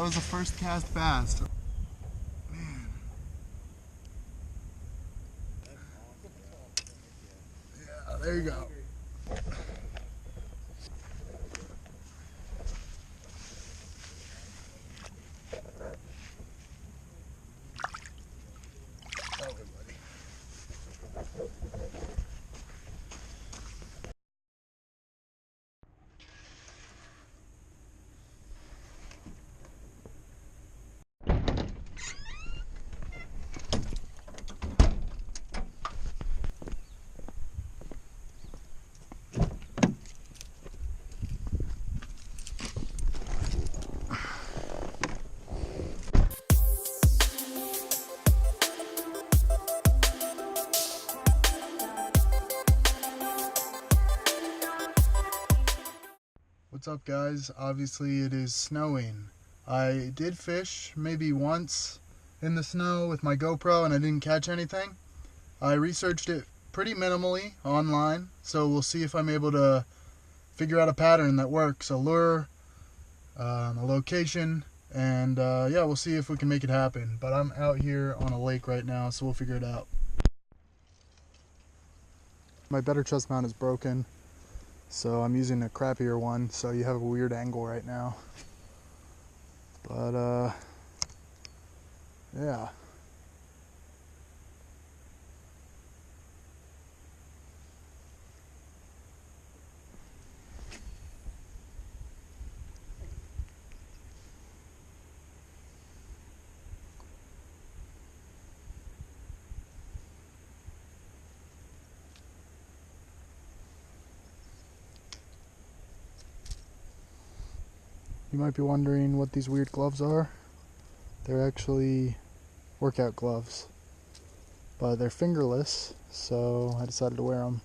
That was the first cast bass. Man. Yeah, there you go. What's up, guys? Obviously it is snowing. I did fish maybe once in the snow with my GoPro and I didn't catch anything. I researched it pretty minimally online, so we'll see if I'm able to figure out a pattern that works, a lure, a location, and yeah, we'll see if we can make it happen. But I'm out here on a lake right now, so we'll figure it out. My better trust mount is broken, so I'm using a crappier one, so you have a weird angle right now. But yeah. You might be wondering what these weird gloves are. They're actually workout gloves, but they're fingerless, so I decided to wear them.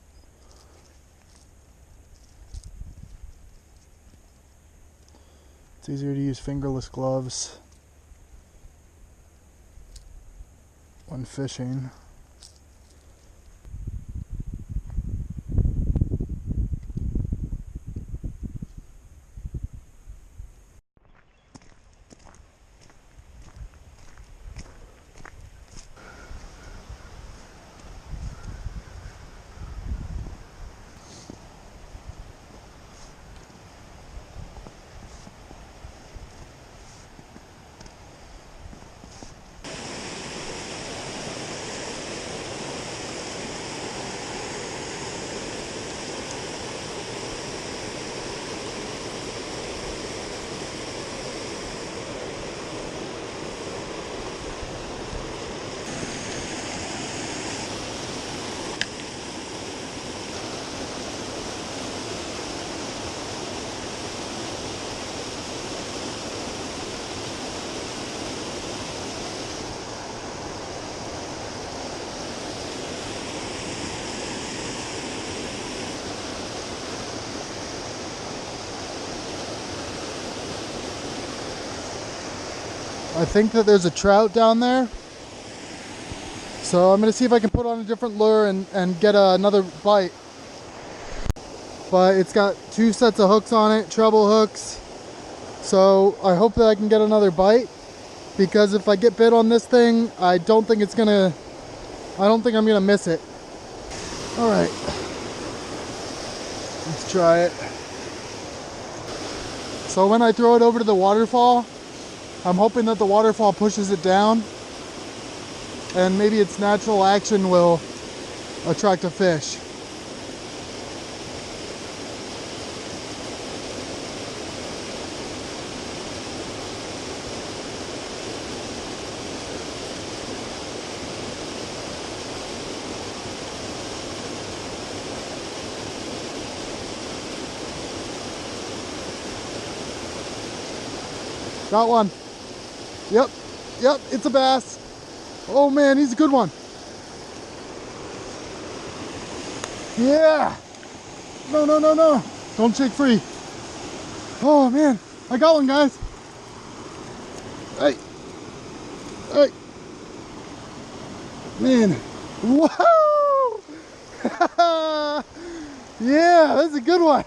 It's easier to use fingerless gloves when fishing. I think that there's a trout down there, so I'm going to see if I can put on a different lure and get another bite. But it's got 2 sets of hooks on it, treble hooks, so I hope that I can get another bite, because if I get bit on this thing, I don't think I'm going to miss it. Alright, let's try it. So when I throw it over to the waterfall, I'm hoping that the waterfall pushes it down, and maybe its natural action will attract a fish. Got one. Yep, it's a bass. Oh man, he's a good one. Yeah. No. Don't shake free. Oh man, I got one, guys. Hey. Man. Whoa. Yeah, that's a good one.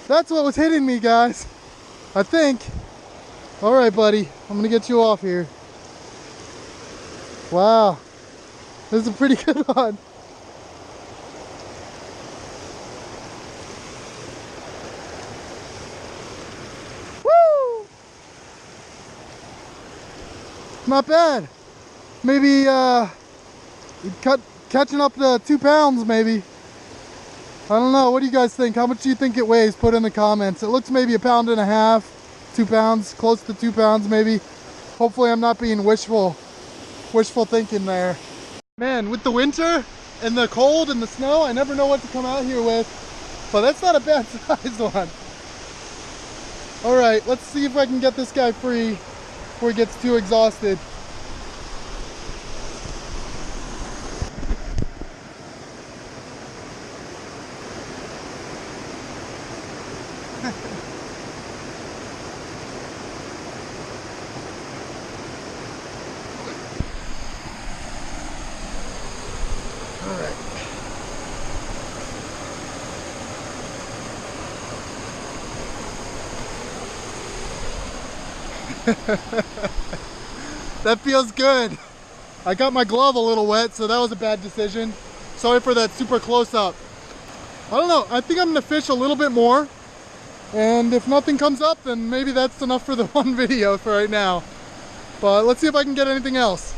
That's what was hitting me, guys. I think. All right, buddy. I'm gonna get you off here. Wow. This is a pretty good one. Woo! Not bad. Maybe catching up to 2 pounds maybe. I don't know. What do you guys think? How much do you think it weighs? Put in the comments. It looks maybe 1.5 pounds, 2 pounds, close to 2 pounds maybe. Hopefully I'm not being wishful thinking there. Man, with the winter and the cold and the snow, I never know what to come out here with. But that's not a bad size one. All right, let's see if I can get this guy free before he gets too exhausted. All right. That feels good. I got my glove a little wet, so that was a bad decision. Sorry for that super close up. I don't know, I think I'm gonna fish a little bit more. And if nothing comes up, then maybe that's enough for the one video for right now. But let's see if I can get anything else.